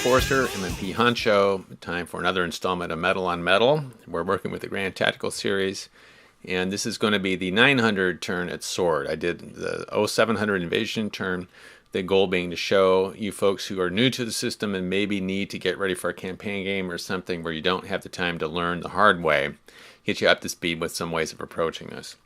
Enforcer, MMP Honcho. Time for another installment of Metal on Metal. We're working with the Grand Tactical Series, and this is going to be the 900 turn at Sword. I did the 0700 Invasion turn, the goal being to show you folks who are new to the system and maybe need to get ready for a campaign game or something where you don't have the time to learn the hard way, get you up to speed with some ways of approaching this.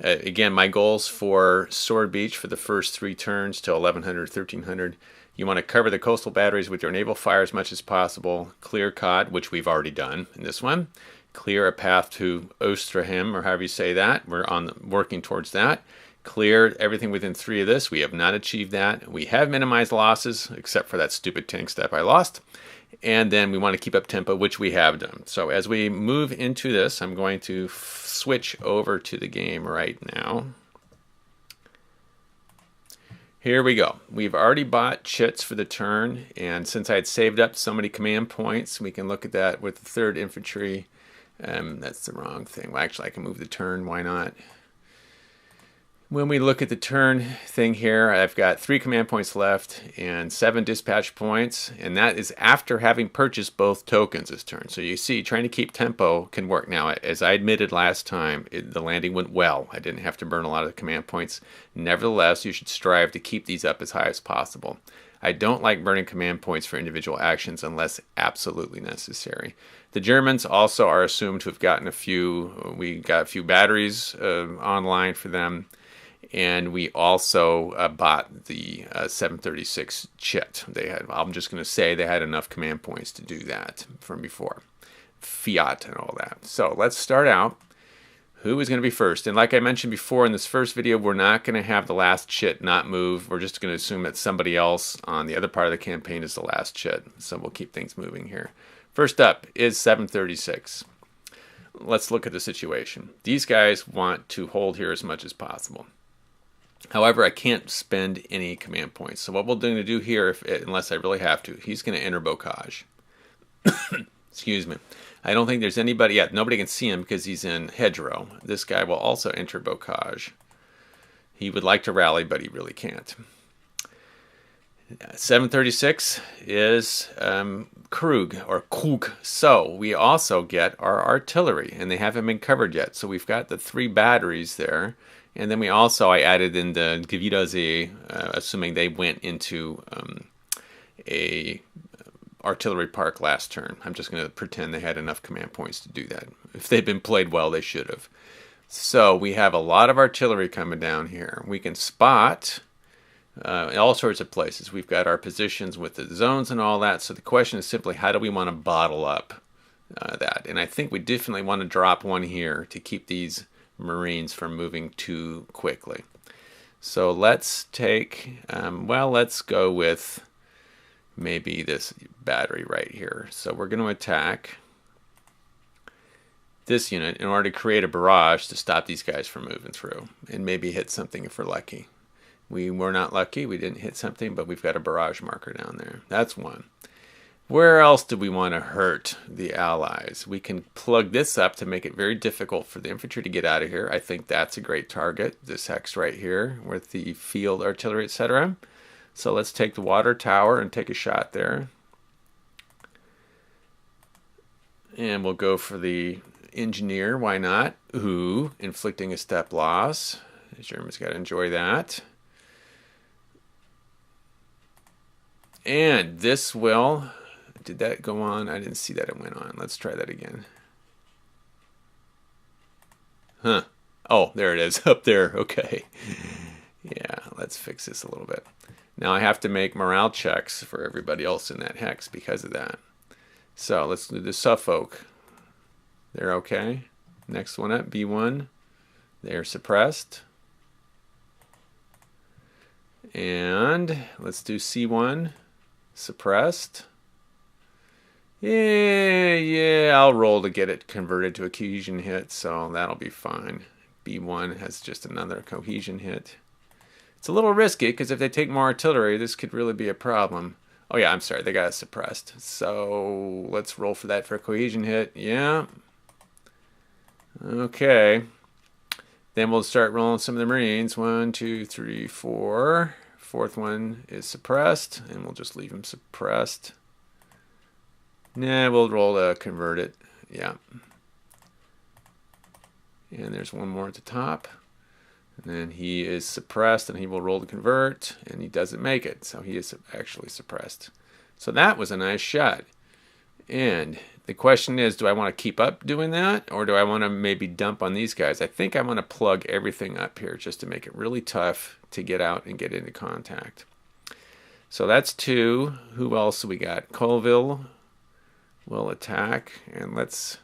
Again, my goals for Sword Beach for the first 3 turns till 1100, 1300. You want to cover the coastal batteries with your naval fire as much as possible. Clear Cod, which we've already done in this one. Clear a path to Ostrahem, or however you say that. We're working towards that. Clear everything within 3 of this. We have not achieved that. We have minimized losses, except for that stupid tank step I lost. And then we want to keep up tempo, which we have done. So as we move into this, I'm going to switch over to the game right now. Here we go. We've already bought chits for the turn, and since I had saved up so many command points, we can look at that with the 3rd Infantry. That's the wrong thing. Well, actually, I can move the turn. Why not? When we look at the turn thing here, I've got 3 command points left and 7 dispatch points, and that is after having purchased both tokens this turn. So you see, trying to keep tempo can work now. As I admitted last time, the landing went well. I didn't have to burn a lot of the command points. Nevertheless, you should strive to keep these up as high as possible. I don't like burning command points for individual actions unless absolutely necessary. The Germans also are assumed to have gotten a few. We got a few batteries online for them. And we also bought the 736 chit. I'm just going to say they had enough command points to do that from before. Fiat and all that. So let's start out. Who is going to be first? And like I mentioned before in this first video, we're not going to have the last chit not move. We're just going to assume that somebody else on the other part of the campaign is the last chit. So we'll keep things moving here. First up is 736. Let's look at the situation. These guys want to hold here as much as possible. However, I can't spend any command points. So what we're going to do here, unless I really have to, he's going to enter Bocage. Excuse me. I don't think there's anybody yet. Nobody can see him because he's in Hedgerow. This guy will also enter Bocage. He would like to rally, but he really can't. 736 is Krug, or Krug. So we also get our artillery, and they haven't been covered yet. So we've got the 3 batteries there. And then I added in the Gewidersee, assuming they went into a artillery park last turn. I'm just going to pretend they had enough command points to do that. If they'd been played well, they should have. So we have a lot of artillery coming down here. We can spot in all sorts of places. We've got our positions with the zones and all that. So the question is simply, how do we want to bottle up that? And I think we definitely want to drop one here to keep these Marines from moving too quickly. So let's take, let's go with maybe this battery right here. So we're going to attack this unit in order to create a barrage to stop these guys from moving through and maybe hit something if we're lucky. We were not lucky. We didn't hit something, but we've got a barrage marker down there. That's one. Where else do we want to hurt the Allies? We can plug this up to make it very difficult for the infantry to get out of here. I think that's a great target, this hex right here with the field artillery, etc. So let's take the water tower and take a shot there. And we'll go for the engineer, why not? Ooh, inflicting a step loss. The Germans got to enjoy that. And this will... Did that go on? I didn't see that it went on. Let's try that again. Huh. Oh, there it is. Up there. Okay. Yeah, let's fix this a little bit. Now I have to make morale checks for everybody else in that hex because of that. So let's do the Suffolk. They're okay. Next one up, B1. They're suppressed. And let's do C1. Suppressed. Yeah, I'll roll to get it converted to a cohesion hit, so that'll be fine. B1 has just another cohesion hit. It's a little risky, because if they take more artillery, this could really be a problem. Oh yeah, I'm sorry, they got it suppressed. So let's roll for that for a cohesion hit. Yeah. Okay. Then we'll start rolling some of the Marines. 1, 2, 3, 4. Fourth one is suppressed, and we'll just leave them suppressed. Nah, we'll roll to convert it. Yeah. And there's one more at the top. And then he is suppressed, and he will roll to convert, and he doesn't make it. So he is actually suppressed. So that was a nice shot. And the question is, do I want to keep up doing that, or do I want to maybe dump on these guys? I think I want to plug everything up here just to make it really tough to get out and get into contact. So that's 2. Who else we got? Colville will attack, and let's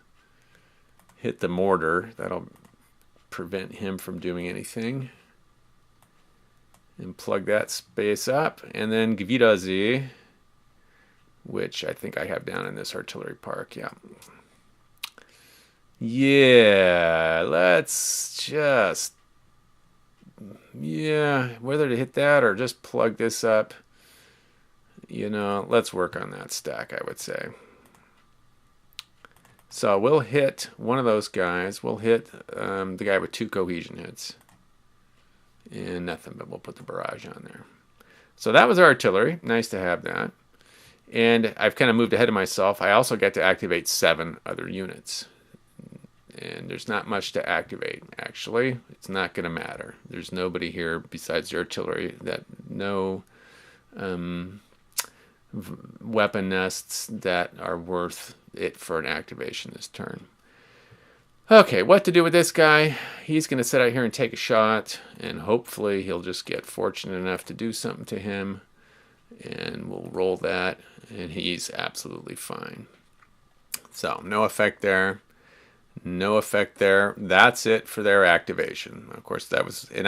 hit the mortar. That'll prevent him from doing anything. And plug that space up, and then Gwidazi, which I think I have down in this artillery park. Yeah, let's just, whether to hit that or just plug this up, let's work on that stack, I would say. So we'll hit one of those guys. We'll hit the guy with 2 cohesion hits. And nothing, but we'll put the barrage on there. So that was our artillery. Nice to have that. And I've kind of moved ahead of myself. I also get to activate 7 other units. And there's not much to activate, actually. It's not going to matter. There's nobody here besides the artillery no weapon nests that are worth it for an activation this turn. Okay, what to do with this guy? He's going to sit out here and take a shot, and hopefully he'll just get fortunate enough to do something to him. And we'll roll that, and he's absolutely fine. So no effect there. No effect there. That's it for their activation. Of course, that was, and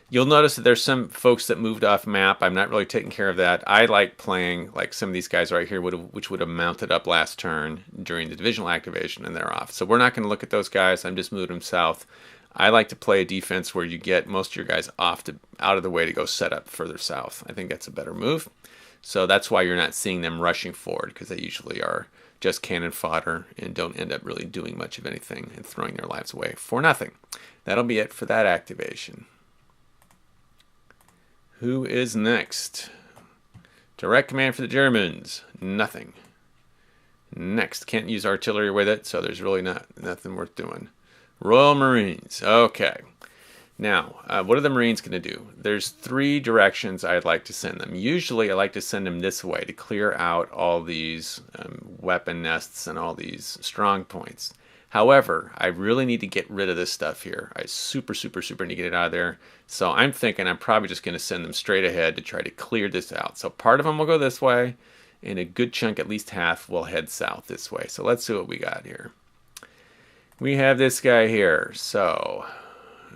you'll notice that there's some folks that moved off map. I'm not really taking care of that. I like playing like some of these guys right here, which would have mounted up last turn during the divisional activation, and they're off. So we're not going to look at those guys. I'm just moving them south. I like to play a defense where you get most of your guys out of the way to go set up further south. I think that's a better move. So that's why you're not seeing them rushing forward, because they usually are just cannon fodder and don't end up really doing much of anything and throwing their lives away for nothing. That'll be it for that activation. Who is next? Direct command for the Germans. Nothing. Next. Can't use artillery with it, so there's really nothing worth doing. Royal Marines. Okay. Now, what are the Marines going to do? There's 3 directions I'd like to send them. Usually, I like to send them this way to clear out all these weapon nests and all these strong points. However, I really need to get rid of this stuff here. I super need to get it out of there. So I'm thinking I'm probably just going to send them straight ahead to try to clear this out. So part of them will go this way, and a good chunk, at least half, will head south this way. So let's see what we got here. We have this guy here. So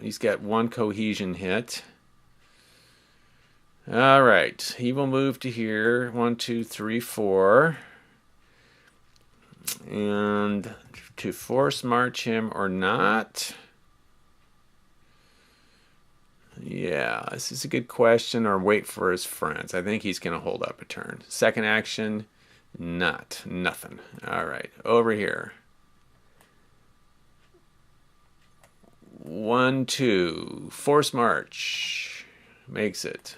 he's got 1 cohesion hit. All right, he will move to here. 1, 2, 3, 4. And to force march him or not? Yeah, this is a good question. Or wait for his friends. I think he's going to hold up a turn. Second action, nothing. All right, over here. 1, 2, force march, makes it.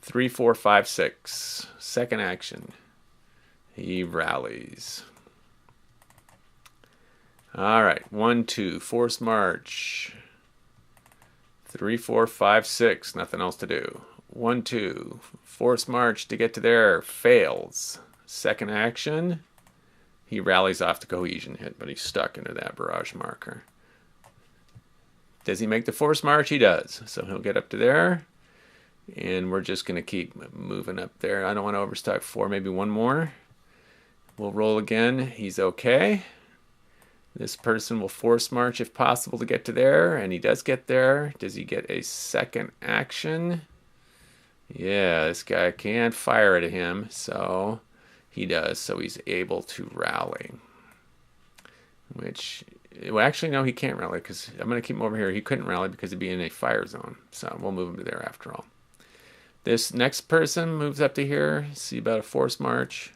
3, 4, 5, 6, second action, he rallies. All right, 1, 2, force march, 3, 4, 5, 6, nothing else to do. 1, 2, force march to get to there, fails. Second action, he rallies off the cohesion hit, but he's stuck into that barrage marker. Does he make the force march? He does. So he'll get up to there. And we're just going to keep moving up there. I don't want to overstock 4, maybe 1 more. We'll roll again. He's okay. This person will force march if possible to get to there. And he does get there. Does he get a second action? Yeah, this guy can fire at him. So he does. So he's able to rally. Which... well, actually, no, he can't rally because I'm going to keep him over here. He couldn't rally because he'd be in a fire zone. So we'll move him to there after all. This next person moves up to here. See about a force march.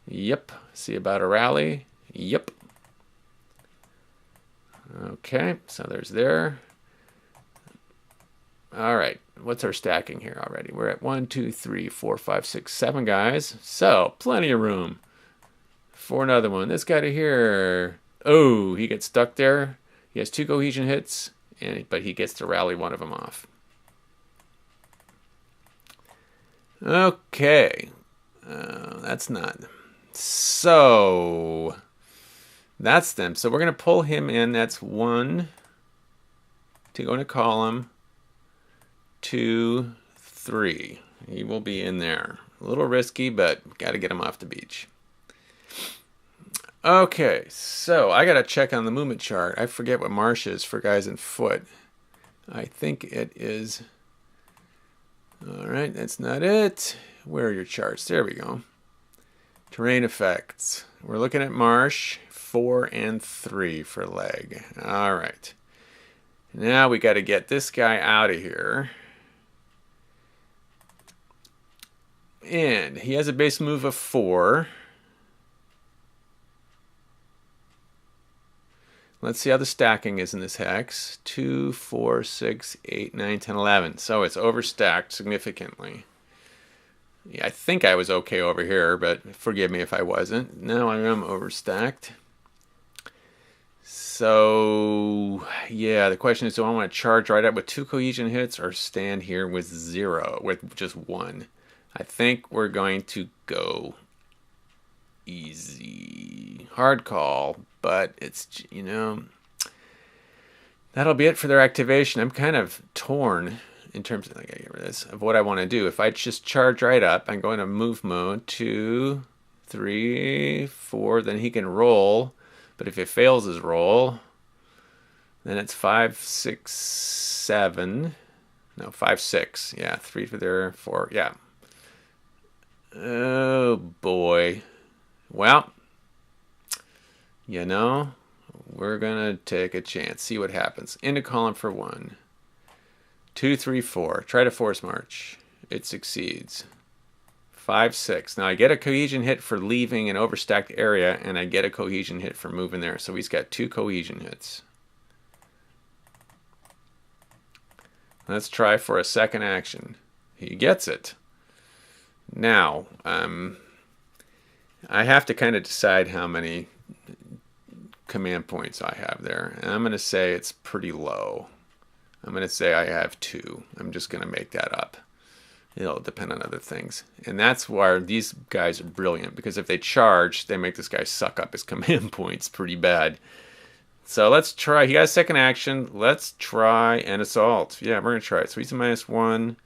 Yep. See about a rally. Yep. Okay, so there's there. All right, what's our stacking here already? We're at 1, 2, 3, 4, 5, 6, 7 guys. So plenty of room. for another one. This guy to here. Oh, he gets stuck there. He has 2 cohesion hits, but he gets to rally one of them off. Okay. That's not. So, that's them. So we're going to pull him in. That's 1 to go in a column. 2, 3. He will be in there. A little risky, but got to get him off the beach. Okay, so I got to check on the movement chart. I forget what marsh is for guys in foot. I think it is. All right, that's not it. Where are your charts? There we go. Terrain effects. We're looking at marsh 4 and 3 for leg. All right. Now we got to get this guy out of here. And he has a base move of 4. Let's see how the stacking is in this hex. 2, 4, 6, 8, 9, 10, 11. So it's overstacked significantly. Yeah, I think I was okay over here, but forgive me if I wasn't. Now I am overstacked. So, yeah, the question is, do I want to charge right up with 2 cohesion hits or stand here with 0, with just 1? I think we're going to go easy. Hard call, but it's, you know, that'll be it for their activation. I'm kind of torn in terms of, of what I want to do. If I just charge right up, I'm going to move mode 2, 3, 4, then he can roll. But if it fails his roll, then it's 5, 6, 7. No, 5, 6. Yeah, 3 for there, 4. Yeah. Oh, boy. Well, you know, we're going to take a chance. See what happens. Into column for 1. 2, 3, 4. Try to force march. It succeeds. 5, 6. Now I get a cohesion hit for leaving an overstacked area, and I get a cohesion hit for moving there. So he's got 2 cohesion hits. Let's try for a second action. He gets it. Now, I have to kind of decide how many command points I have there. And I'm going to say it's pretty low. I'm going to say I have 2. I'm just going to make that up. It'll depend on other things. And that's why these guys are brilliant, because if they charge, they make this guy suck up his command points pretty bad. So let's try. He has second action. Let's try an assault. Yeah, we're going to try it. So he's a -1.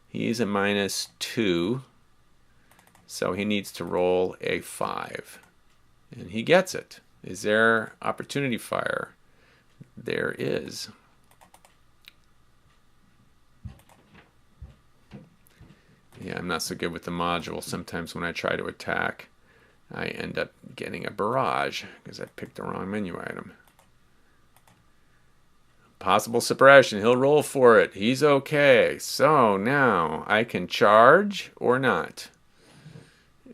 He's a -2. So he needs to roll a 5. And he gets it. Is there opportunity fire? There is. Yeah, I'm not so good with the module. Sometimes when I try to attack, I end up getting a barrage because I picked the wrong menu item. Possible suppression. He'll roll for it. He's okay. So now I can charge or not.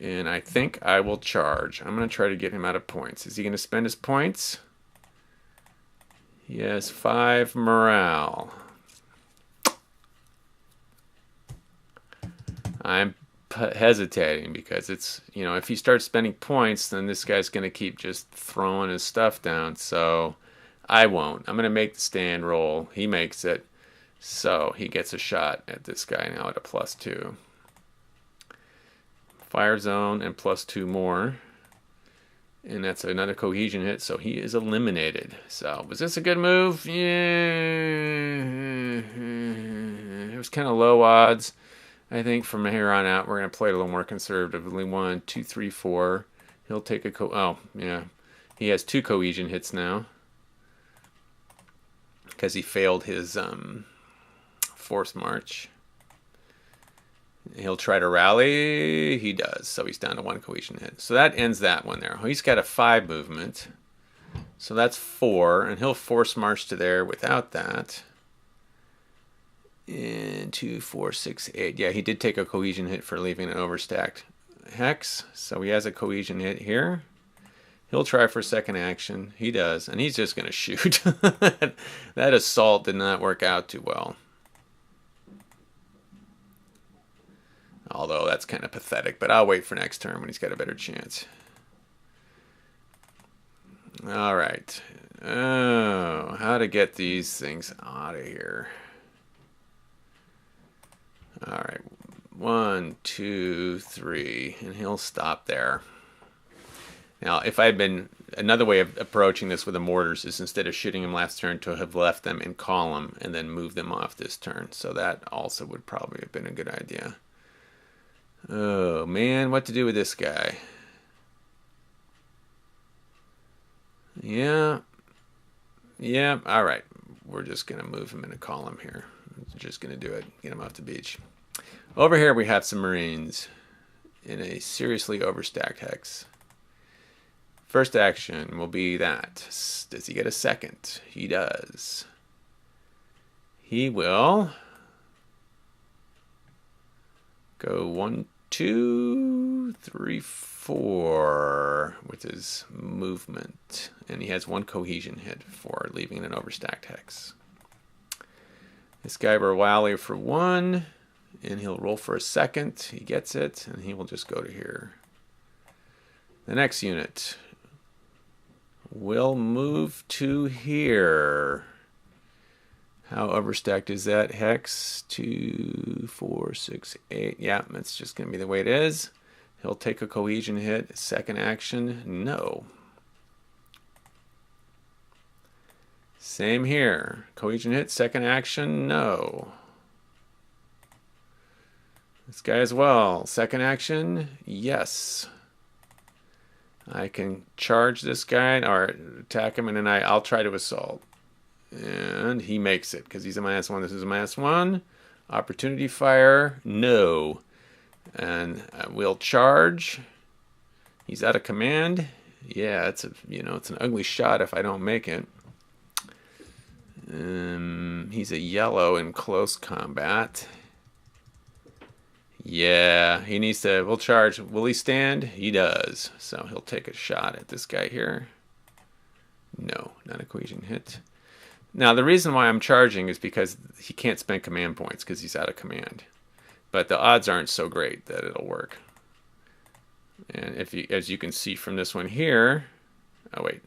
And I think I will charge. I'm going to try to get him out of points. Is he going to spend his points? He has 5 morale. I'm hesitating because it's, you know, if he starts spending points, then this guy's going to keep just throwing his stuff down. So I won't. I'm going to make the stand roll. He makes it. So he gets a shot at this guy now at a +2. Fire zone and +2 more. And that's another cohesion hit. So he is eliminated. So was this a good move? Yeah. It was kind of low odds. I think from here on out, we're going to play it a little more conservatively. 1, 2, 3, 4. He'll take a oh, yeah. He has 2 cohesion hits now. Because he failed his force march. He'll try to rally. He does. So he's down to 1 cohesion hit. So that ends that one there. He's got a 5 movement. So that's 4. And he'll force march to there without that. And 2, 4, 6, 8. Yeah, he did take a cohesion hit for leaving an overstacked hex. So he has a cohesion hit here. He'll try for second action. He does. And he's just going to shoot. That assault did not work out too well. Although that's kind of pathetic. But I'll wait for next turn when he's got a better chance. All right. Oh, how to get these things out of here. All right. 1, 2, 3, and he'll stop there. Now, if I had been another way of approaching this with the mortars is instead of shooting them last turn to have left them in column and then move them off this turn. So that also would probably have been a good idea. Oh man, what to do with this guy? Yeah. Yeah, all right. We're just going to move him in a column here. We're just going to do it. Get him off the beach. Over here we have some Marines in a seriously overstacked hex. First action will be that. Does he get a second? He does. He will go 1, 2, 3, 4 with his movement. And he has 1 cohesion hit for leaving an overstacked hex. This guy will rally for 1, and he'll roll for a second. He gets it, and he will just go to here. The next unit will move to here. How overstacked is that hex? 2, 4, 6, 8. Yeah, that's just going to be the way it is. He'll take a cohesion hit. Second action, no. Same here. Cohesion hit, second action, no. This guy as well. Second action, yes. I can charge this guy or attack him, and then I'll try to assault. And he makes it because he's a -1. This is a -1. Opportunity fire, no. And we'll charge. He's out of command. Yeah, it's it's an ugly shot if I don't make it. He's a yellow in close combat. Yeah, he needs to. We'll charge. Will he stand? He does. So he'll take a shot at this guy here. No, not a cohesion hit. Now, the reason why I'm charging is because he can't spend command points because he's out of command. But the odds aren't so great that it'll work. And as you can see from this one here, oh wait,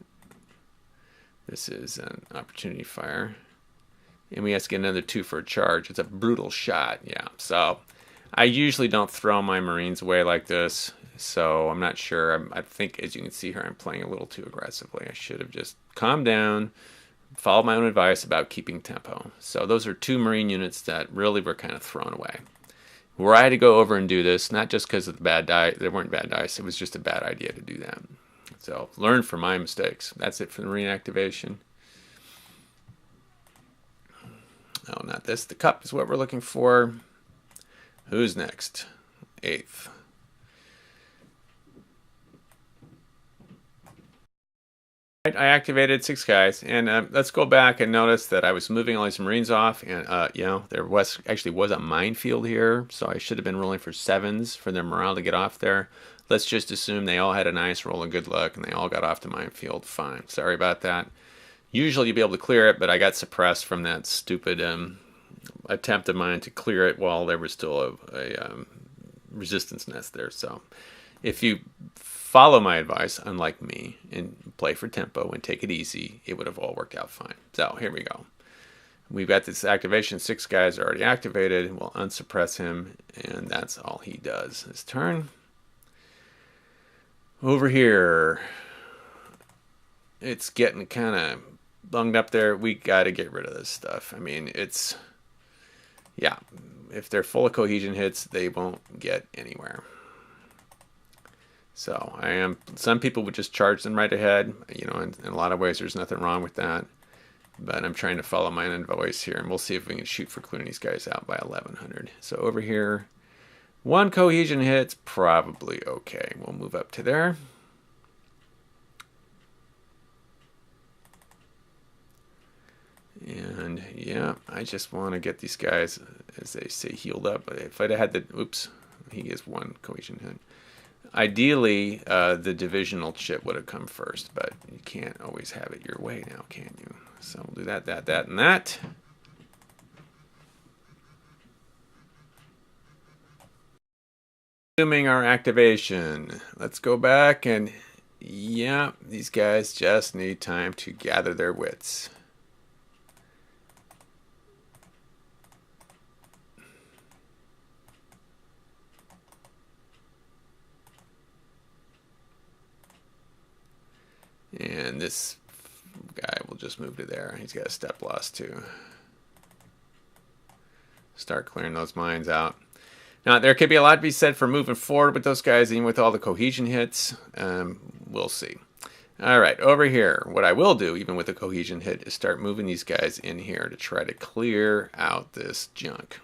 this is an opportunity fire. And we have to get another 2 for a charge. It's a brutal shot, yeah. So I usually don't throw my Marines away like this, so I'm not sure. I think, as you can see here, I'm playing a little too aggressively. I should have just calmed down, followed my own advice about keeping tempo. So those are 2 Marine units that really were kind of thrown away. Where I had to go over and do this, not just because of the bad dice, there weren't bad dice, it was just a bad idea to do that. So learn from my mistakes. That's it for the Marine activation. Oh, not this. The cup is what we're looking for. Who's next? 8th. I activated 6 guys, and let's go back and notice that I was moving all these Marines off, and there was a minefield here, so I should have been rolling for 7s for their morale to get off there. Let's just assume they all had a nice roll of good luck, and they all got off the minefield. Fine. Sorry about that. Usually you'd be able to clear it, but I got suppressed from that stupid attempt of mine to clear it while there was still a resistance nest there. So if you follow my advice, unlike me, and play for tempo and take it easy, it would have all worked out fine. So here we go. We've got this activation. 6 guys are already activated. We'll unsuppress him, and that's all he does this turn. Over here, it's getting kind of bunged up there. We got to get rid of this stuff. I mean, yeah, if they're full of cohesion hits, they won't get anywhere. So some people would just charge them right ahead. In a lot of ways, there's nothing wrong with that. But I'm trying to follow my own voice here, and we'll see if we can shoot for clearing these guys out by 1100. So over here, 1 cohesion hit's probably okay. We'll move up to there. And yeah, I just want to get these guys, as they say, healed up. But if I'd had oops, he gets 1 cohesion hit. Ideally, the divisional chip would have come first, but you can't always have it your way now, can you? So we'll do that, and that. Resuming our activation. Let's go back, and Yeah, these guys just need time to gather their wits. And this guy will just move to there. He's got a step loss too. Start clearing those mines out. Now, there could be a lot to be said for moving forward with those guys, even with all the cohesion hits. We'll see. All right, over here, what I will do, even with the cohesion hit, is start moving these guys in here to try to clear out this junk.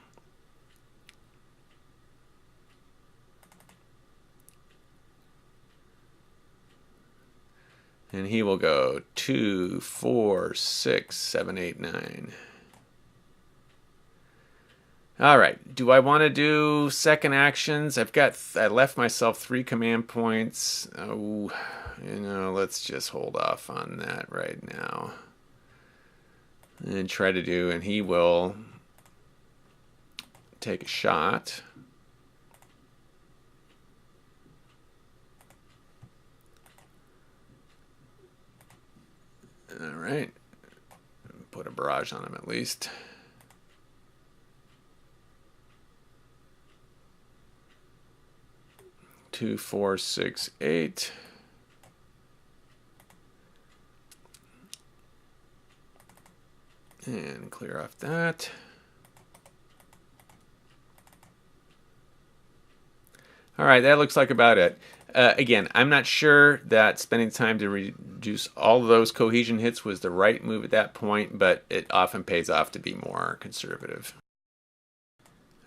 And he will go 2, 4, 6, 7, 8, 9. All right. Do I want to do second actions? I left myself 3 command points. Oh, let's just hold off on that right now. And try to do, and he will take a shot. All right. Put a barrage on him at least. Two, 4, 6, 8. And clear off that. All right, that looks like about it. Again, I'm not sure that spending time to reduce all of those cohesion hits was the right move at that point, but it often pays off to be more conservative.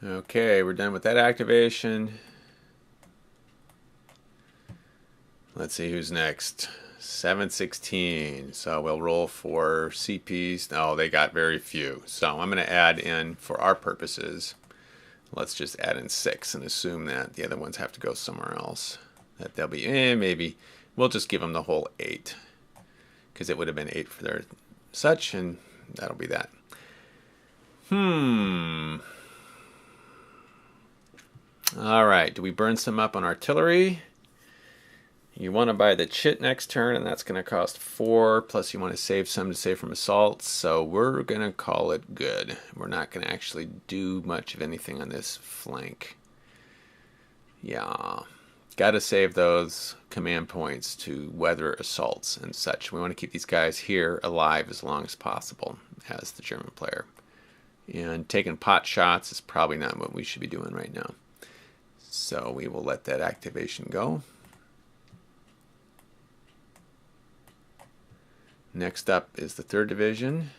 Okay, we're done with that activation. Let's see who's next. 716. So we'll roll for CPs. Oh, they got very few. So I'm going to add in, for our purposes, let's just add in 6 and assume that the other ones have to go somewhere else. That they'll be, maybe. We'll just give them the whole 8. Because it would have been 8 for their such, and that'll be that. All right, do we burn some up on artillery? You want to buy the chit next turn, and that's going to cost 4, plus you want to save some to save from assaults, so we're going to call it good. We're not going to actually do much of anything on this flank. Yeah, got to save those command points to weather assaults and such. We want to keep these guys here alive as long as possible as the German player. And taking pot shots is probably not what we should be doing right now. So we will let that activation go. Next up is the 3rd Division.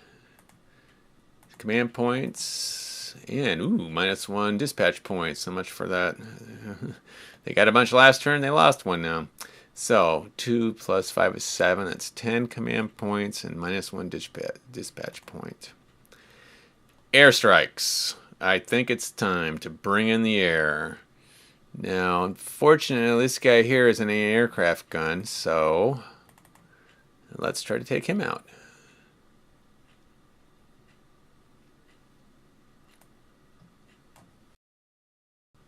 Command points. And, -1 dispatch points. So much for that. They got a bunch last turn. They lost 1 now. So 2 plus 5 is 7. That's 10 command points and -1 dispatch point. Airstrikes. I think it's time to bring in the air. Now, unfortunately, this guy here is an aircraft gun, so let's try to take him out.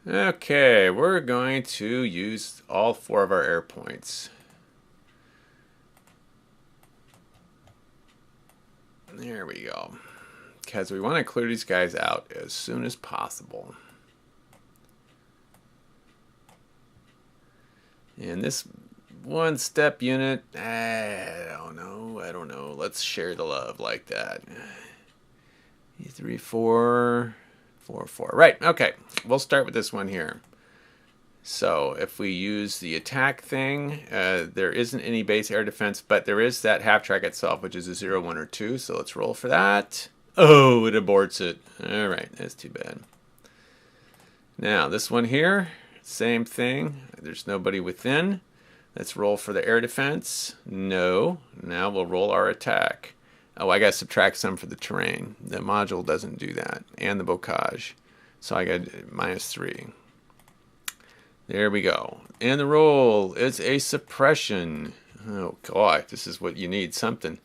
Okay, we're going to use all 4 of our air points. There we go. Because we want to clear these guys out as soon as possible. And this 1-step unit, I don't know. Let's share the love like that. 3, 4, 4, 4. Right, okay. We'll start with this one here. So if we use the attack thing, there isn't any base air defense, but there is that half track itself, which is a 0, 1, or 2. So let's roll for that. Oh, it aborts it. All right, that's too bad. Now, this one here, same thing. There's nobody within. Let's roll for the air defense. No. Now we'll roll our attack. Oh, I got to subtract some for the terrain. The module doesn't do that. And the bocage. So I got -3. There we go. And the roll is a suppression. Oh, God. This is what you need. Something.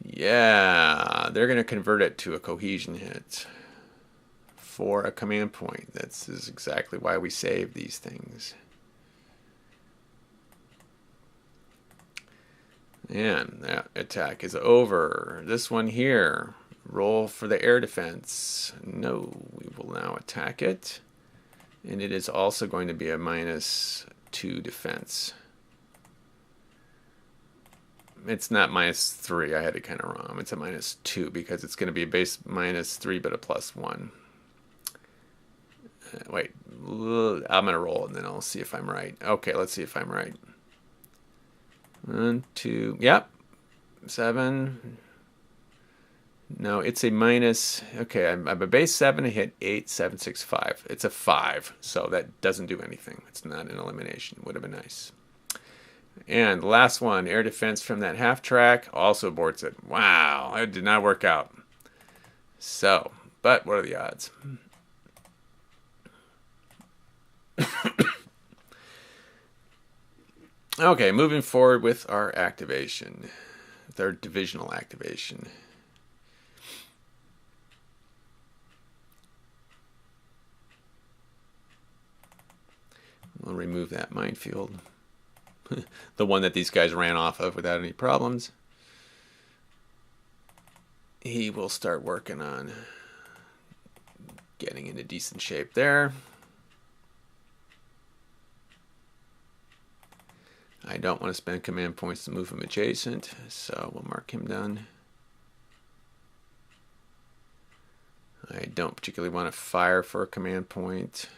Yeah. They're going to convert it to a cohesion hit for a command point. This is exactly why we save these things. And that attack is over. This one here, roll for the air defense. No, we will now attack it. And it is also going to be a -2 defense. It's not -3. I had it kind of wrong. It's a -2 because it's going to be a base -3 but a +1. Wait, I'm going to roll and then I'll see if I'm right. Okay, let's see if I'm right. 1, 2, yep. 7. No, it's a minus. Okay, I'm a base 7. I hit 8, 7, 6, 5. It's a 5, so that doesn't do anything. It's not an elimination. Would have been nice. And the last one, air defense from that half track, also aborts it. Wow, it did not work out. So, but what are the odds? Okay, moving forward with our activation, with our divisional activation. We'll remove that minefield. The one that these guys ran off of without any problems. He will start working on getting into decent shape there. I don't want to spend command points to move him adjacent, so we'll mark him done. I don't particularly want to fire for a command point.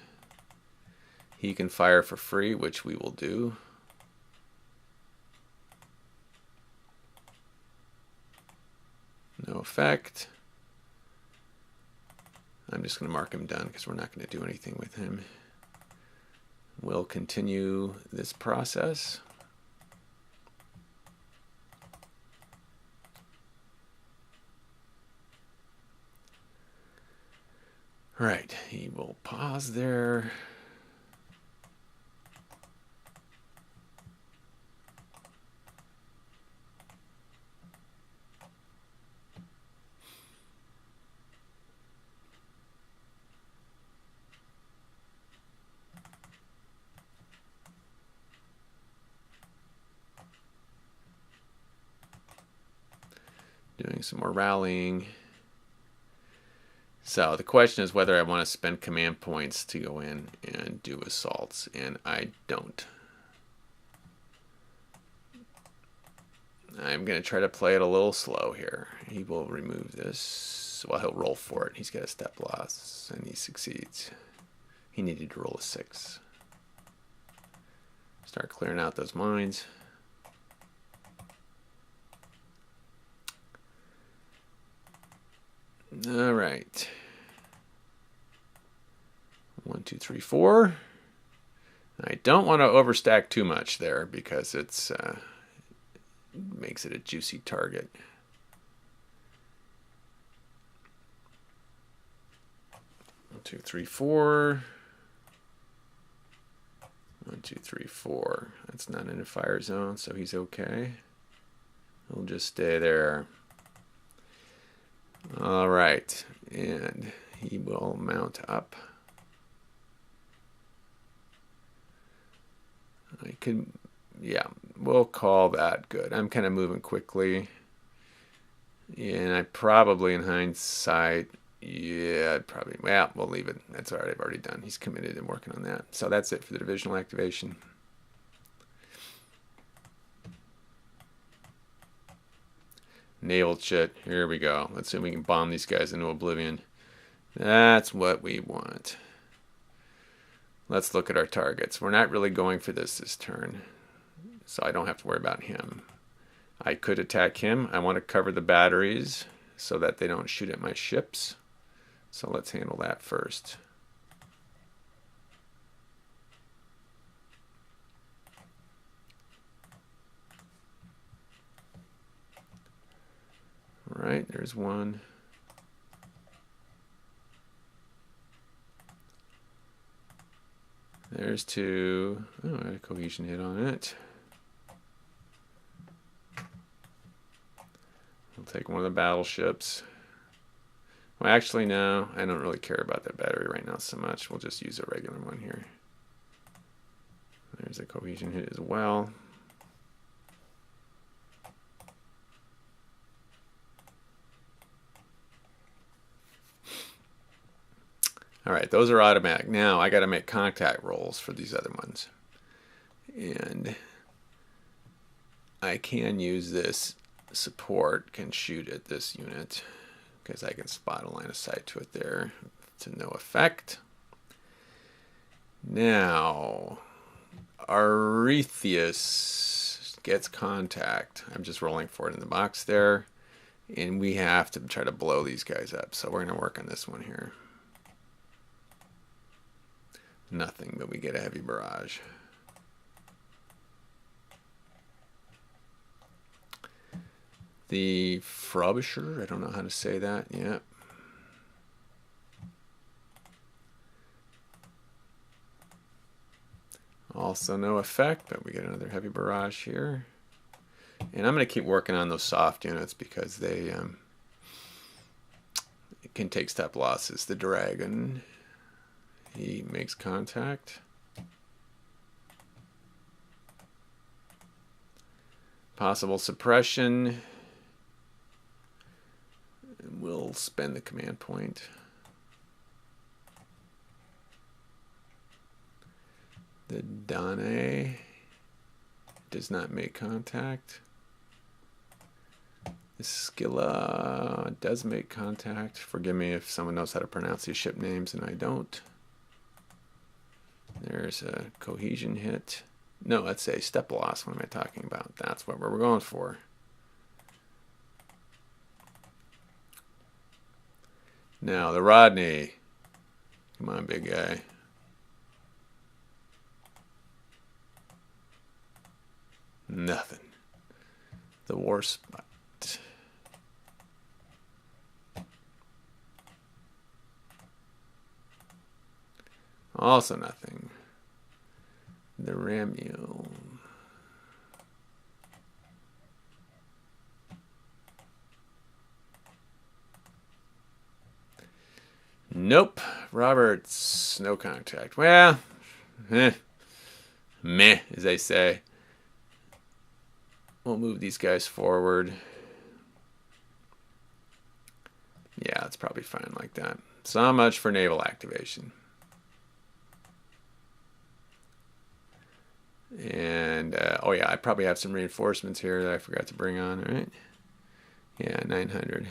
He can fire for free, which we will do. No effect. I'm just going to mark him done because we're not going to do anything with him. We'll continue this process. All right, he will pause there. Doing some more rallying. So the question is whether I want to spend command points to go in and do assaults, and I don't. I'm going to try to play it a little slow here. He will remove this. Well, he'll roll for it. He's got a step loss, and he succeeds. He needed to roll a 6. Start clearing out those mines. All right. 1, 2, 3, 4. I don't want to overstack too much there because it's makes it a juicy target. One, 2, 3, 4. 1, 2, 3, 4. That's not in a fire zone, so he's okay. He'll just stay there. All right, and he will mount up. I could, yeah, we'll call that good. I'm kind of moving quickly. And I probably, in hindsight, yeah, probably, well, we'll leave it. That's all right, I've already done. He's committed and working on that. So that's it for the divisional activation. Naval shit. Here we go. Let's see if we can bomb these guys into oblivion. That's what we want. Let's look at our targets. We're not really going for this turn, so I don't have to worry about him. I could attack him. I want to cover the batteries so that they don't shoot at my ships. So let's handle that first. All right, there's one. There's 2. Oh, I had a cohesion hit on it. We'll take one of the battleships. Well, actually, no. I don't really care about that battery right now so much. We'll just use a regular one here. There's a cohesion hit as well. All right, those are automatic. Now I got to make contact rolls for these other ones. And I can use this support, can shoot at this unit because I can spot a line of sight to it there to no effect. Now, Arethius gets contact. I'm just rolling for it in the box there. And we have to try to blow these guys up. So we're going to work on this one here. Nothing, but we get a heavy barrage. The Frobisher, I don't know how to say that. Yeah. Also no effect, but we get another heavy barrage here. And I'm going to keep working on those soft units because they can take step losses. The Dragon, he makes contact. Possible suppression. We'll spend the command point. The Dane does not make contact. The Scylla does make contact. Forgive me if someone knows how to pronounce these ship names and I don't. There's a cohesion hit. No, let's say step loss. What am I talking about? That's what we're going for. Now, the Rodney. Come on, big guy. Nothing. The War Spot. Also nothing. The Ramule. Nope. Roberts, no contact. Well, meh, as they say. We'll move these guys forward. Yeah, it's probably fine like that. So much for naval activation. And, oh yeah, I probably have some reinforcements here that I forgot to bring on, right? Yeah, 900.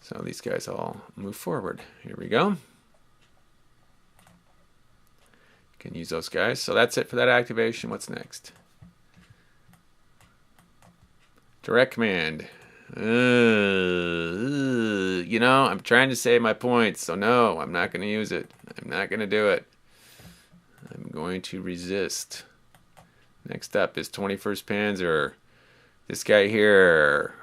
So these guys all move forward. Here we go. Can use those guys. So that's it for that activation. What's next? Direct command. You know, I'm trying to save my points, so no, I'm not going to use it. I'm not going to do it. I'm going to resist. Next up is 21st Panzer. This guy here,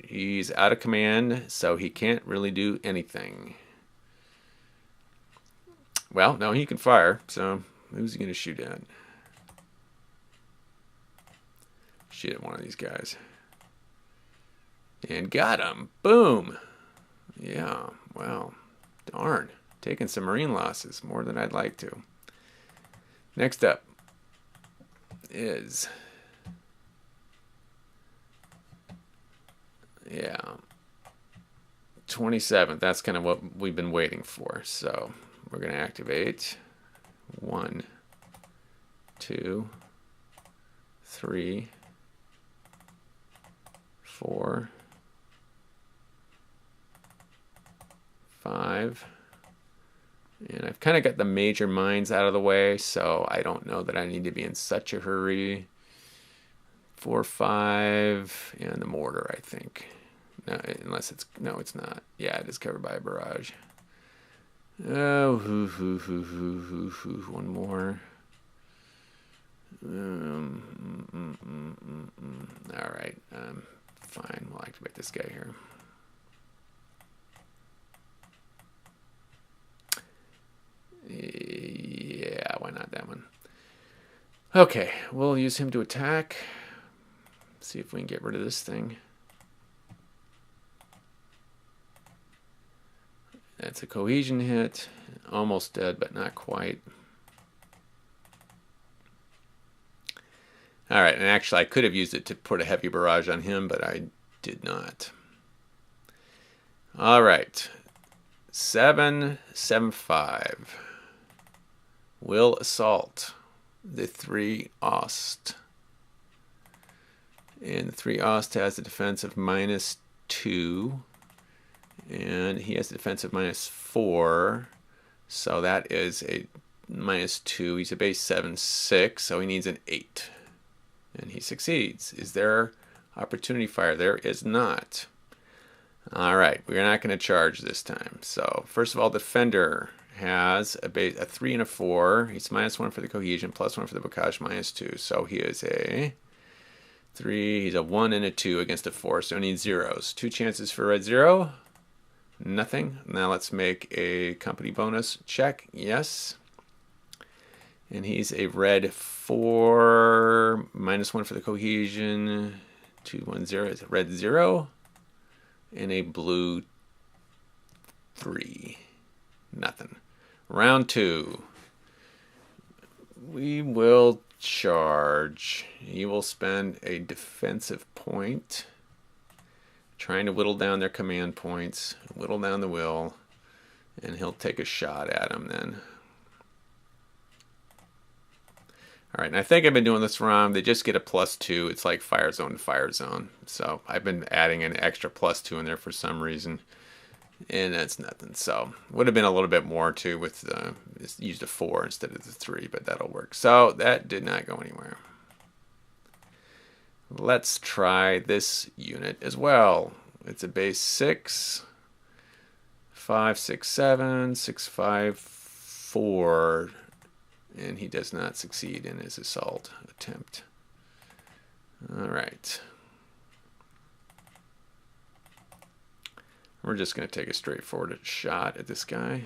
he's out of command, so he can't really do anything. Well, no, he can fire, so who's he going to shoot at? Shoot at one of these guys. And got him. Boom. Yeah, well, darn. Taking some marine losses, more than I'd like to. Next up is, yeah, 27th. That's kind of what we've been waiting for. So we're going to activate 1, 2, 3, 4, 5, and I've kind of got the major mines out of the way, so I don't know that I need to be in such a hurry. 4, 5, and the mortar, I think. No, unless it's, no, it's not. Yeah, it is covered by a barrage. Oh, one more. All right, fine. We'll activate this guy here. Yeah, why not that one? Okay, we'll use him to attack. See if we can get rid of this thing. That's a cohesion hit. Almost dead, but not quite. All right, and actually I could have used it to put a heavy barrage on him, but I did not. All right. 775 will assault the 3 Ost. And the 3 Ost has a defense of -2. And he has a defense of -4. So that is a -2. He's a base 7-6, so he needs an 8. And he succeeds. Is there opportunity fire? There is not. All right, we're not going to charge this time. So first of all, Defender has a 3 and a 4. He's -1 for the cohesion, +1 for the bocage, -2. So he is a 3. He's a 1 and a 2 against a 4. So he needs zeros. 2 chances for red 0. Nothing. Now let's make a company bonus check. Yes. And he's a red 4, -1 for the cohesion, 2, 1, 0. It's a red 0. And a blue 3. Nothing. Round 2. We will charge. He will spend a defensive point, trying to whittle down their command points, whittle down the will, and he'll take a shot at him then. All right, and I think I've been doing this wrong. They just get a +2. It's like fire zone to fire zone. So I've been adding an extra +2 in there for some reason, and that's nothing. So would have been a little bit more too with used a 4 instead of the 3, but that'll work. So that did not go anywhere. Let's try this unit as well. It's a base 6, 5, 6, 7, 6, 5, 4. And he does not succeed in his assault attempt. All right. We're just going to take a straightforward shot at this guy.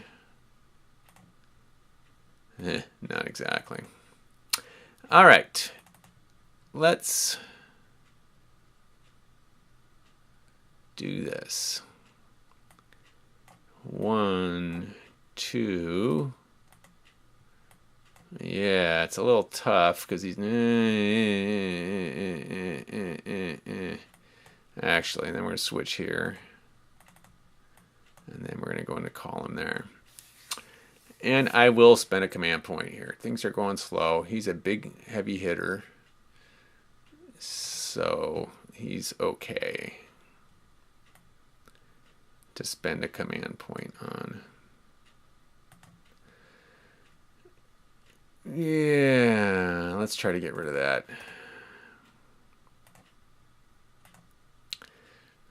Not exactly. All right. Let's do this. 1, 2. Yeah, it's a little tough because he's actually, and then we're going to switch here, and then we're going to go into column there, and I will spend a command point here. Things are going slow. He's a big heavy hitter, so he's okay to spend a command point on. Yeah, let's try to get rid of that.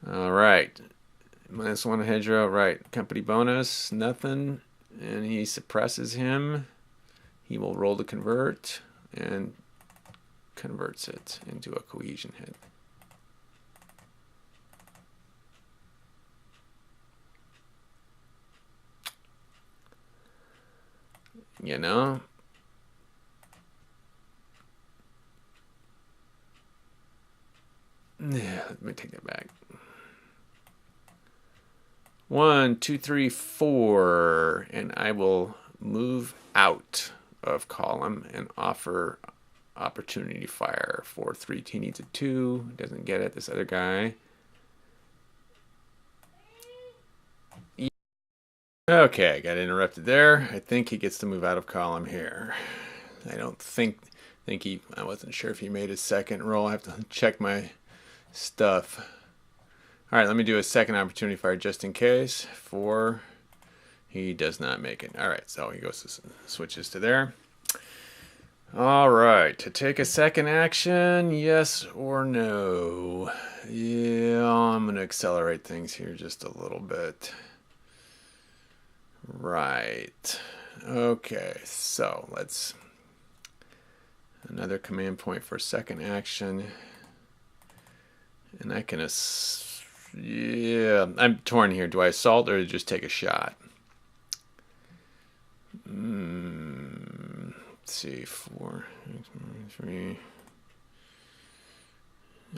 All right. -1 hedgerow, right. Company bonus, nothing. And he suppresses him. He will roll to convert and converts it into a cohesion hit. You know? Yeah, let me take that back. 1, 2, 3, 4, and I will move out of column and offer opportunity fire for 3. He needs a 2. Doesn't get it. This other guy. Okay, got interrupted there. I think he gets to move out of column here. I don't think he. I wasn't sure if he made his second roll. I have to check my stuff. All right, let me do a second opportunity fire just in case. 4. He does not make it. All right, so he goes to switches to there. All right, to take a second action, yes or no? Yeah, I'm going to accelerate things here just a little bit. Right. Okay, so let's another command point for second action. And I can, yeah, I'm torn here. Do I assault or just take a shot? Let's see, 4, 3.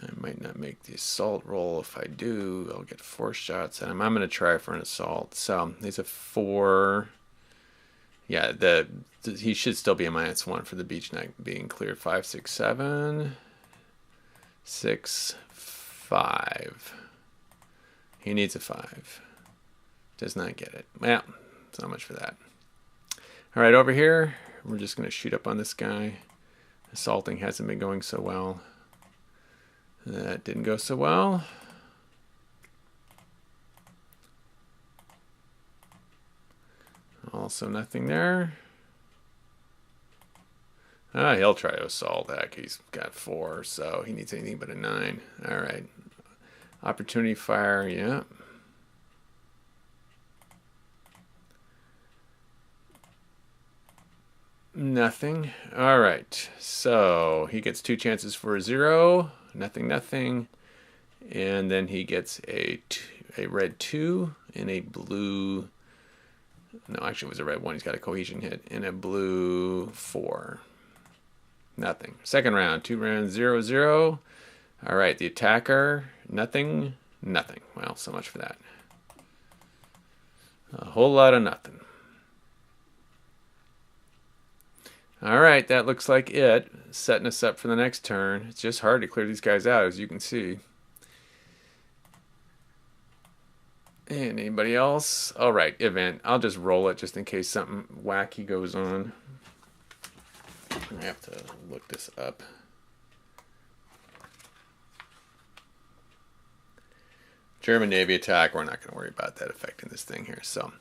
I might not make the assault roll. If I do, I'll get 4 shots at him. I'm going to try for an assault. So he's a 4. Yeah, he should still be a -1 for the beach night being cleared. 5, 6, 7, 6, 5. He needs a 5. Does not get it. Well, it's not much for that. All right, over here, we're just going to shoot up on this guy. Assaulting hasn't been going so well. That didn't go so well. Also nothing there. He'll try to assault. Heck, he's got 4, so he needs anything but a 9. All right. Opportunity fire, yeah. Nothing. All right. So he gets 2 chances for a 0. Nothing, nothing. And then he gets a red 2 and a blue. No, actually it was a red 1. He's got a cohesion hit. And a blue 4. Nothing. Second round. 2 rounds, 0, 0. All right. The attacker. Nothing, nothing. Well, so much for that. A whole lot of nothing. All right, that looks like it. Setting us up for the next turn. It's just hard to clear these guys out, as you can see. And anybody else? All right, event. I'll just roll it just in case something wacky goes on. I have to look this up. German Navy attack. We're not going to worry about that affecting this thing here. So,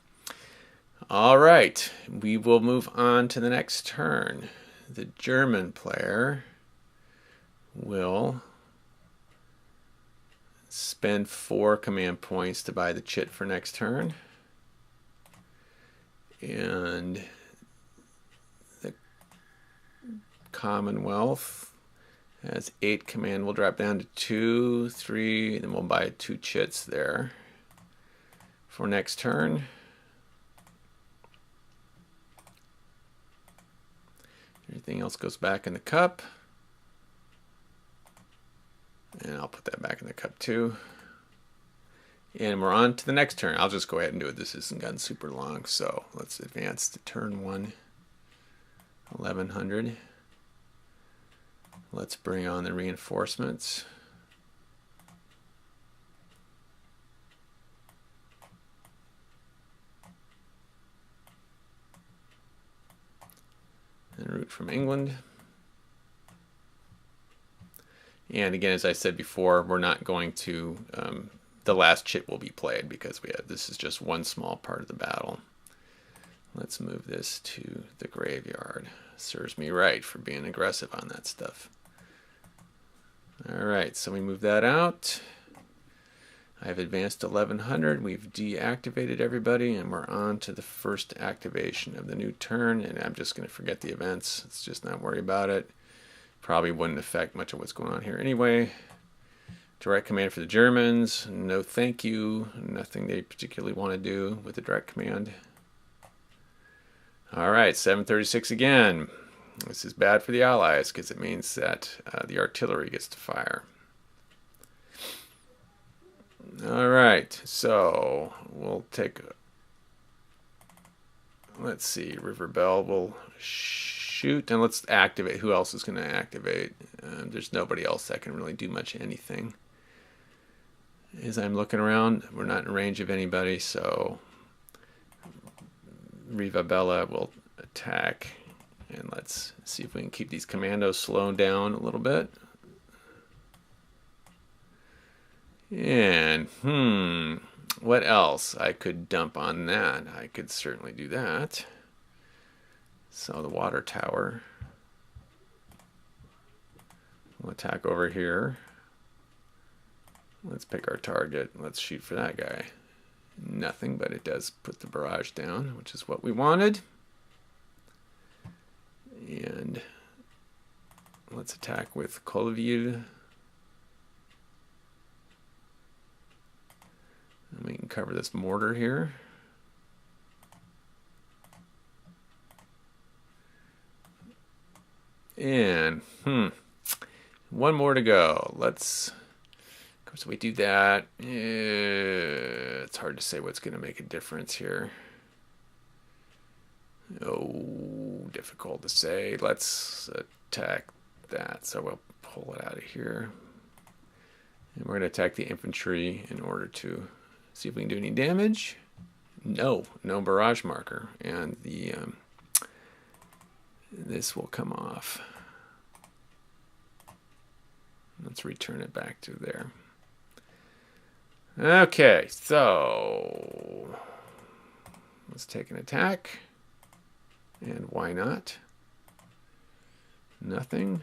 all right, we will move on to the next turn. The German player will spend 4 command points to buy the chit for next turn. And the Commonwealth has 8 command. We'll drop down to 2, 3, then we'll buy 2 chits there for next turn. Everything else goes back in the cup. And I'll put that back in the cup too. And we're on to the next turn. I'll just go ahead and do it. This hasn't gotten super long, so let's advance to turn 1, 1100. Let's bring on the reinforcements. En route from England. And again, as I said before, we're not going to, the last chit will be played because this is just one small part of the battle. Let's move this to the graveyard. Serves me right for being aggressive on that stuff. All right, so we move that out. I've advanced to 1100. We've deactivated everybody, and we're on to the first activation of the new turn. And I'm just going to forget the events. Let's just not worry about it. Probably wouldn't affect much of what's going on here anyway. Direct command for the Germans. No thank you. Nothing they particularly want to do with the direct command. All right, 736 again. This is bad for the Allies because it means that the artillery gets to fire. All right, so we'll take, let's see, River Bell will shoot, and let's activate. Who else is going to activate? There's nobody else that can really do much anything. As I'm looking around, we're not in range of anybody, so Riva Bella will attack, and let's see if we can keep these commandos slowed down a little bit. And, what else? I could dump on that. I could certainly do that. So the water tower will attack over here. Let's pick our target. Let's shoot for that guy. Nothing, but it does put the barrage down, which is what we wanted. And let's attack with Colville. And we can cover this mortar here. And, one more to go. Let's, of course, we do that. It's hard to say what's going to make a difference here. Oh, difficult to say. Let's attack that. So we'll pull it out of here. And we're going to attack the infantry in order to see if we can do any damage. No barrage marker. And the this will come off. Let's return it back to there. Okay, so let's take an attack. And why not? Nothing.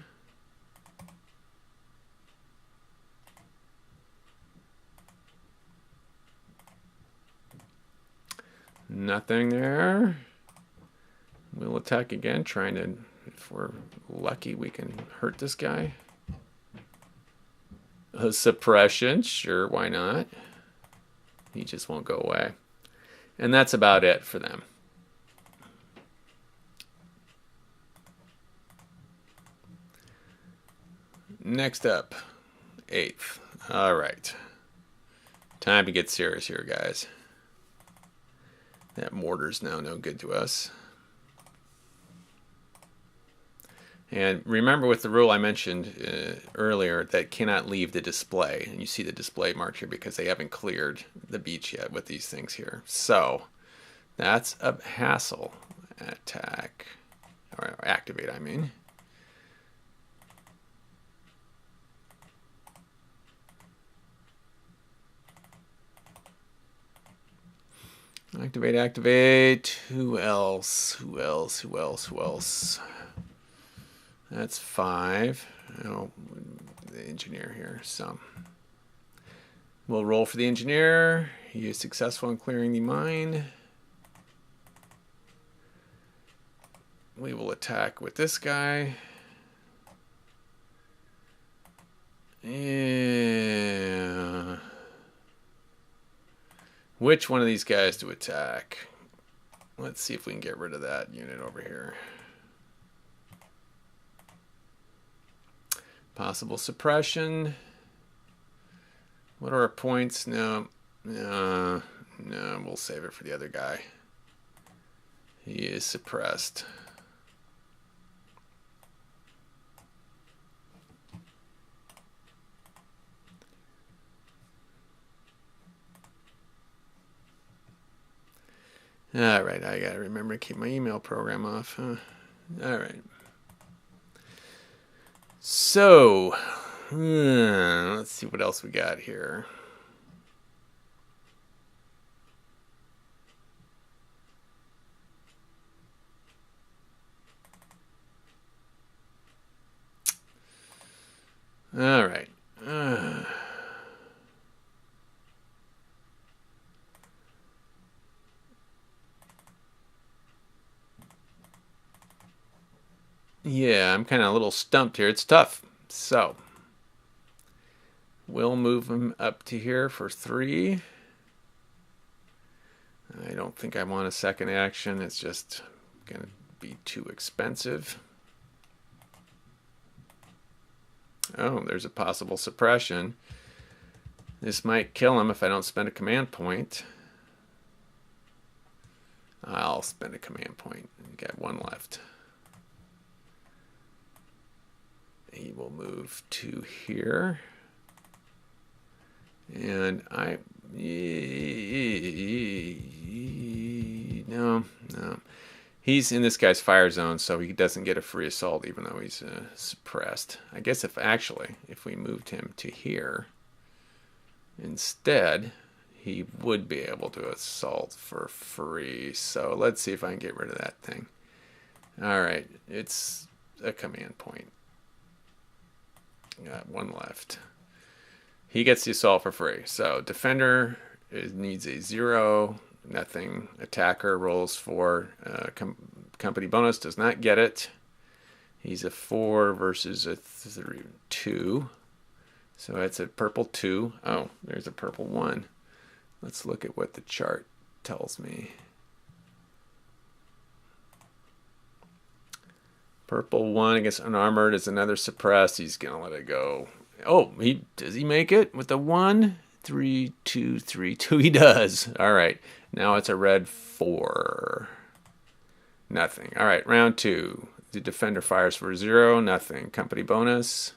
Nothing there. We'll attack again, trying to, if we're lucky, we can hurt this guy. A suppression, sure, why not? He just won't go away. And that's about it for them. Next up, 8th. All right. Time to get serious here, guys. That mortar's now no good to us. And remember with the rule I mentioned earlier that cannot leave the display. And you see the display mark here because they haven't cleared the beach yet with these things here. So that's a hassle. Attack. Or activate, I mean. Activate, activate. Who else? Who else? Who else? Who else? That's 5. Oh, the engineer here. So we'll roll for the engineer. He is successful in clearing the mine. We will attack with this guy. Yeah. Which one of these guys to attack? Let's see if we can get rid of that unit over here. Possible suppression. What are our points? No, we'll save it for the other guy. He is suppressed. All right, I gotta remember to keep my email program off. All right. So, let's see what else we got here. All right. Yeah, I'm kind of a little stumped here. It's tough. So, we'll move him up to here for 3. I don't think I want a second action. It's just going to be too expensive. Oh, there's a possible suppression. This might kill him if I don't spend a command point. I'll spend a command point. Got 1 left. He will move to here. And no. He's in this guy's fire zone, so he doesn't get a free assault even though he's suppressed. I guess if we moved him to here instead, he would be able to assault for free. So let's see if I can get rid of that thing. All right, it's a command point. Got 1 left. He gets the assault for free. So defender needs a 0, nothing. Attacker rolls 4. Company bonus does not get it. He's a 4 versus a 2. So it's a purple 2. Oh, there's a purple 1. Let's look at what the chart tells me. Purple 1 against unarmored is another suppressed. He's going to let it go. Oh, does he make it with the 1? 3, 2, 3, 2. He does. All right. Now it's a red 4. Nothing. All right. Round 2. The defender fires for 0. Nothing. Company bonus.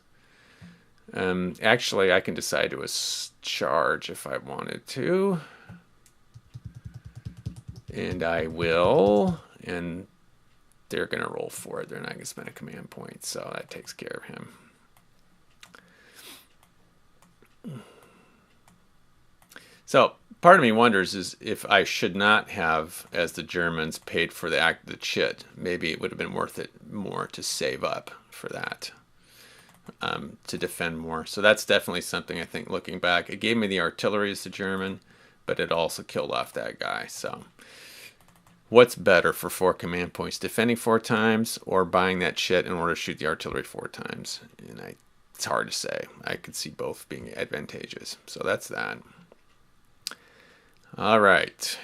Actually, I can decide to charge if I wanted to. And I will. And they're going to roll for it. They're not going to spend a command point. So that takes care of him. So part of me wonders is if I should not have, as the Germans, paid for the chit. Maybe it would have been worth it more to save up for that, to defend more. So that's definitely something I think looking back. It gave me the artillery as the German, but it also killed off that guy. So what's better for 4 command points? Defending 4 times or buying that chit in order to shoot the artillery 4 times? And it's hard to say. I could see both being advantageous. So that's that. All right.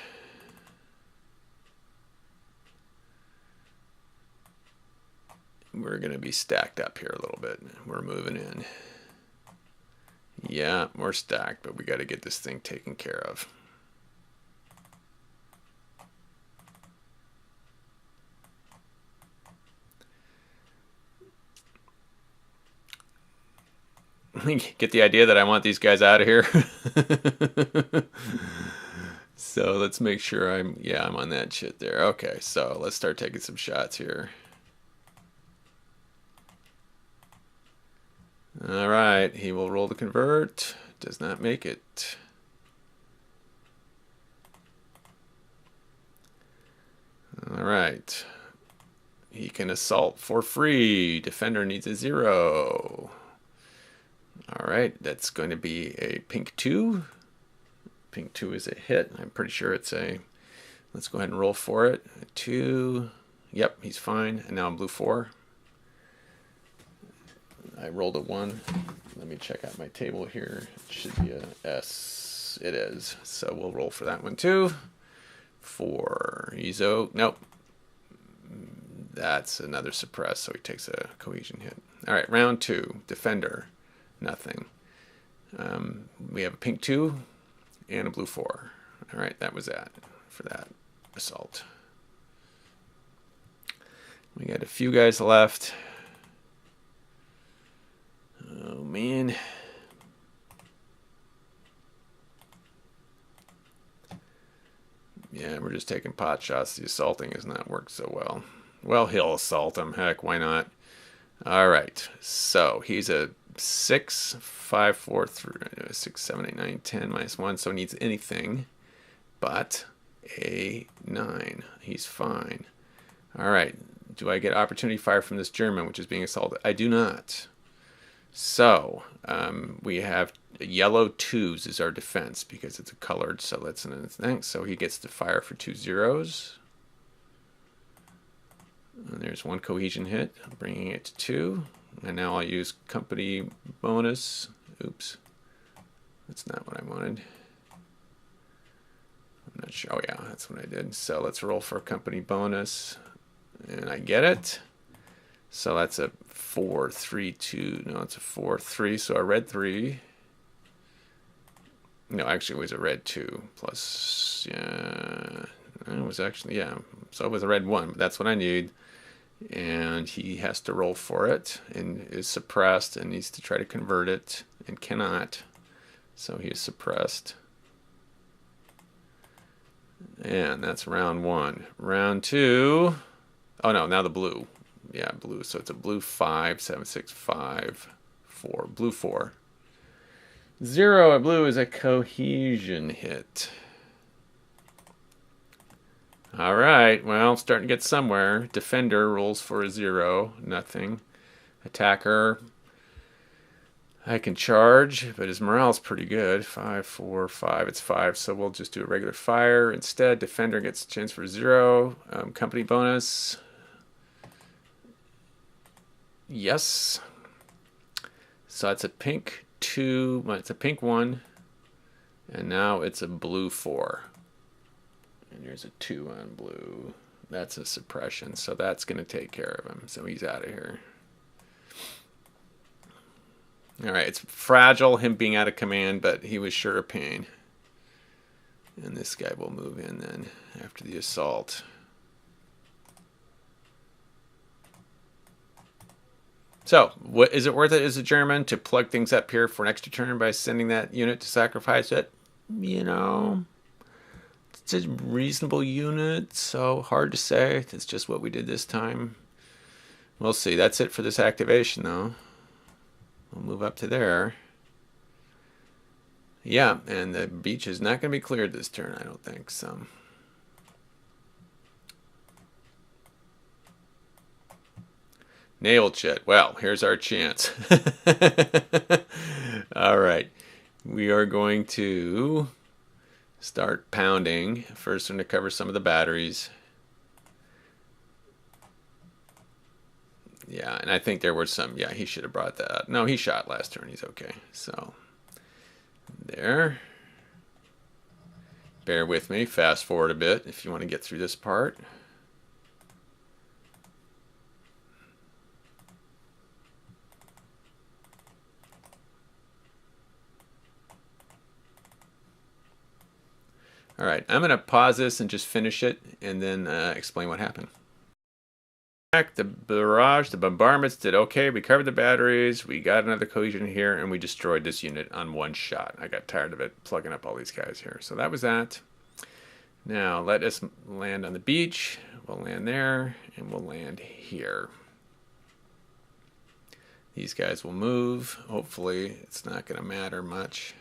We're going to be stacked up here a little bit. We're moving in. Yeah, we're stacked, but we got to get this thing taken care of. Get the idea that I want these guys out of here? So let's make sure I'm on that shit there. Okay, so let's start taking some shots here. All right, he will roll to convert. Does not make it. All right. He can assault for free. Defender needs a 0. All right, that's going to be a pink 2. Pink 2 is a hit. I'm pretty sure it's a... Let's go ahead and roll for it. A 2. Yep, he's fine. And now I'm blue 4. I rolled a 1. Let me check out my table here. It should be a S. It is. So we'll roll for that one too. 4. He's nope. That's another suppress, so he takes a cohesion hit. All right, round 2. Defender. Nothing. We have a pink 2 and a blue 4. All right, that was that for that assault. We got a few guys left. Oh, man. Yeah, we're just taking pot shots. The assaulting has not worked so well. Well, he'll assault him. Heck, why not? All right. So he's a 6, 5, 4, 3, 6, 7, 8, 9, 10 minus 1. So he needs anything but a 9. He's fine. All right. Do I get opportunity fire from this German, which is being assaulted? I do not. So we have yellow 2s is our defense because it's a colored, so that's an thing. So he gets to fire for 2 zeros. And there's 1 cohesion hit, bringing it to 2. And now I'll use company bonus. Oops, that's not what I wanted. I'm not sure. Oh yeah, that's what I did. So let's roll for a company bonus, and I get it. So that's a 4, 3, 2. No, it's a 4, 3. So a red 3. No, actually, it was a red 2 plus. Yeah, it was actually So it was a red 1. But that's what I need. And he has to roll for it, and is suppressed, and needs to try to convert it, and cannot. So he is suppressed. And that's round 1. Round 2. Oh no, now the blue. Yeah, blue. So it's a blue 5, 7, 6, 5, 4. Blue 4. 0 at blue is a cohesion hit. All right, well, starting to get somewhere. Defender rolls for a 0. Nothing. Attacker. I can charge, but his morale's pretty good. 5, 4, 5. It's 5, so we'll just do a regular fire. Instead, defender gets a chance for 0. Company bonus. Yes. So it's a pink 2. It's a pink 1. And now it's a blue 4. And there's a 2 on blue. That's a suppression. So that's going to take care of him. So he's out of here. All right. It's fragile, him being out of command, but he was sure a pain. And this guy will move in then after the assault. So, what is it worth it as a German to plug things up here for an extra turn by sending that unit to sacrifice it? You know, it's a reasonable unit, so hard to say. It's just what we did this time. We'll see. That's it for this activation, though. We'll move up to there. Yeah, and the beach is not going to be cleared this turn, I don't think. So. Naval chit. Well, here's our chance. All right. We are going to start pounding. First, I'm going to cover some of the batteries. Yeah, and I think there were some. Yeah, he should have brought that. No, he shot last turn. He's okay. So, there. Bear with me. Fast forward a bit if you want to get through this part. All right, I'm going to pause this and just finish it and then explain what happened. The barrage, the bombardments did okay. We covered the batteries. We got another collision here, and we destroyed this unit on one shot. I got tired of it plugging up all these guys here. So that was that. Now let us land on the beach. We'll land there, and we'll land here. These guys will move. Hopefully, it's not going to matter much.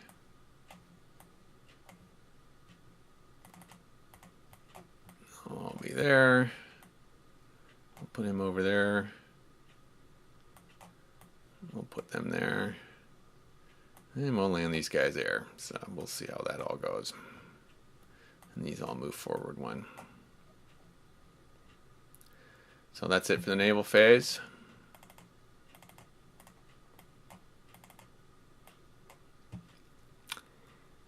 I'll be there. We'll put him over there. We'll put them there. And we'll land these guys there. So we'll see how that all goes. And these all move forward one. So that's it for the naval phase.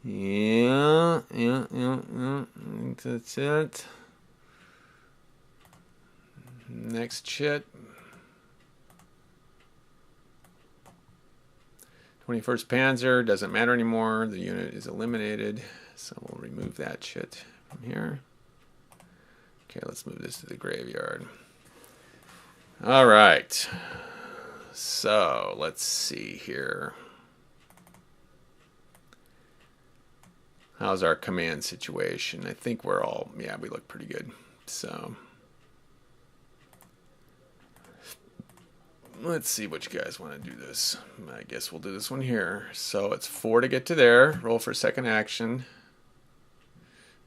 Yeah. I think that's it. Next chit. 21st Panzer doesn't matter anymore. The unit is eliminated. So we'll remove that shit from here. Okay, let's move this to the graveyard. All right. So let's see here. How's our command situation? I think we're all, yeah, we look pretty good. So let's see which guys want to do this. I guess we'll do this one here. So it's 4 to get to there. Roll for second action.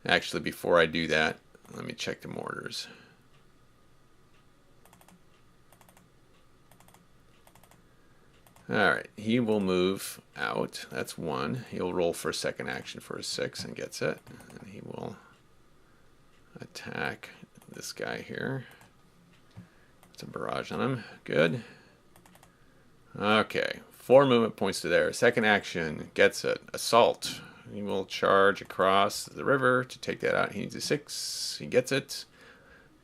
Actually, before I do that, let me check the mortars. Alright, he will move out. That's 1. He'll roll for a second action for a 6 and gets it. And he will attack this guy here. It's a barrage on him. Good. Okay, 4 movement points to there. Second action gets it. Assault. He will charge across the river to take that out. He needs a 6. He gets it.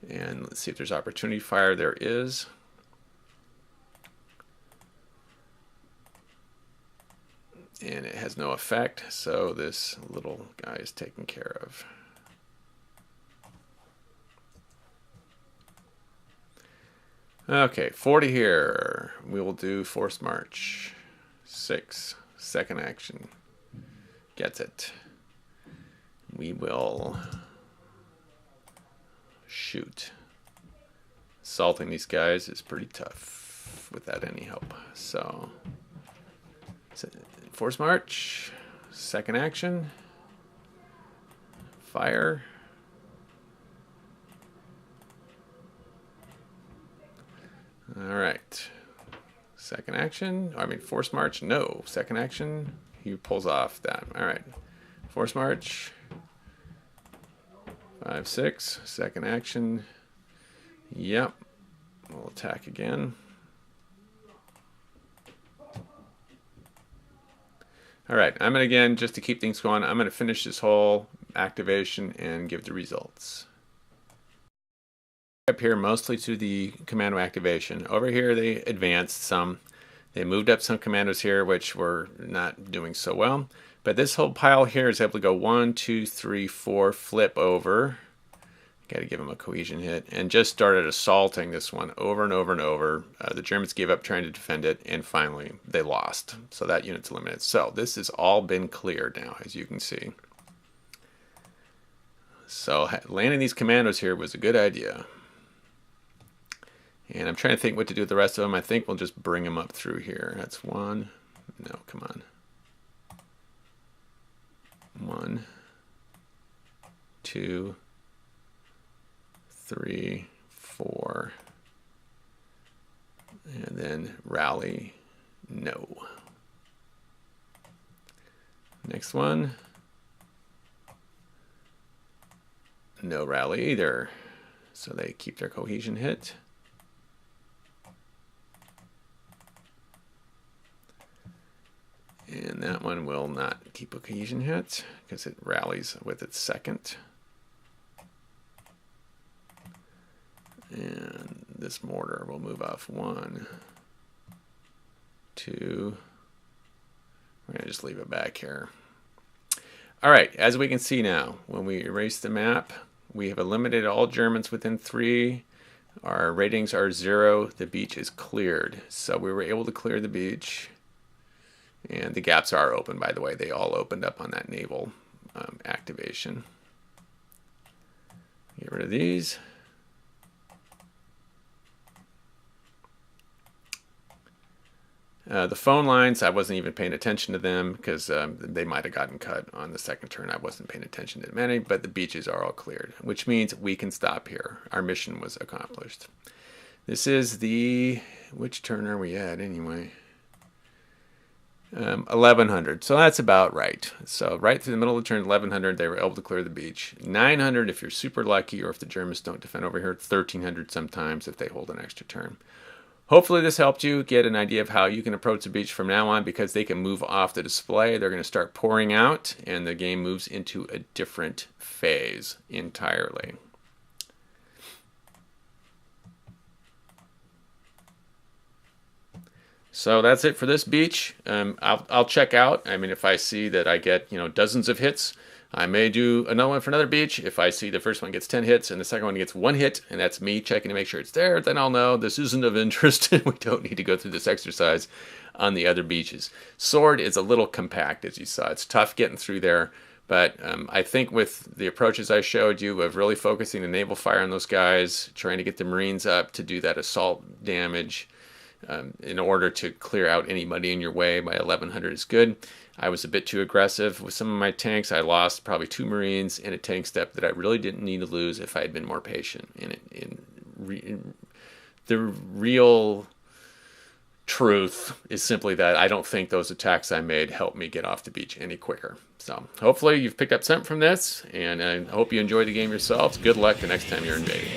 And let's see if there's opportunity fire. There is. And it has no effect, so this little guy is taken care of. Okay, 40 here. We will do force march. 6. Second action. Gets it. We will shoot. Assaulting these guys is pretty tough without any help. So force march, second action, fire. All right, second action, force march, no, second action, he pulls off that. All right, force march, 5, 6, second action, yep, we'll attack again. All right, I'm going to, again, just to keep things going, I'm going to finish this whole activation and give the results. Up here mostly to the commando activation. Over here they advanced some. They moved up some commandos here which were not doing so well. But this whole pile here is able to go 1, 2, 3, 4, flip over. Got to give them a cohesion hit. And just started assaulting this one over and over and over. The Germans gave up trying to defend it, and finally they lost. So that unit's eliminated. So this has all been cleared now, as you can see. So landing these commandos here was a good idea. And I'm trying to think what to do with the rest of them. I think we'll just bring them up through here. That's one. No, come on. 1, 2, 3, 4, and then rally, no. Next one, no rally either, so they keep their cohesion hit. And that one will not keep a cohesion hit because it rallies with its second. And this mortar will move off 1, 2. We're going to just leave it back here. All right, as we can see now, when we erase the map, we have eliminated all Germans within 3. Our ratings are 0. The beach is cleared. So we were able to clear the beach. And the gaps are open, by the way. They all opened up on that naval activation. Get rid of these. The phone lines, I wasn't even paying attention to them because they might have gotten cut on the second turn. I wasn't paying attention to many, but the beaches are all cleared, which means we can stop here. Our mission was accomplished. This is the, which turn are we at anyway? 1100, so that's about right. So right through the middle of the turn, 1100, they were able to clear the beach. 900 if you're super lucky, or if the Germans don't defend over here. 1300 sometimes if they hold an extra turn. Hopefully this helped you get an idea of how you can approach the beach from now on, because they can move off the display. They're going to start pouring out, and the game moves into a different phase entirely. So that's it for this beach. I'll check out. I mean, if I see that I get, dozens of hits, I may do another one for another beach. If I see the first one gets 10 hits and the second one gets 1 hit, and that's me checking to make sure it's there, then I'll know this isn't of interest and we don't need to go through this exercise on the other beaches. Sword is a little compact, as you saw. It's tough getting through there. But I think with the approaches I showed you of really focusing the naval fire on those guys, trying to get the Marines up to do that assault damage, in order to clear out anybody in your way by 1100 is good. I was a bit too aggressive with some of my tanks. I lost probably 2 Marines in a tank step that I really didn't need to lose if I had been more patient. The real truth is simply that I don't think those attacks I made helped me get off the beach any quicker. So hopefully you've picked up something from this, and I hope you enjoy the game yourselves. Good luck the next time you're invading.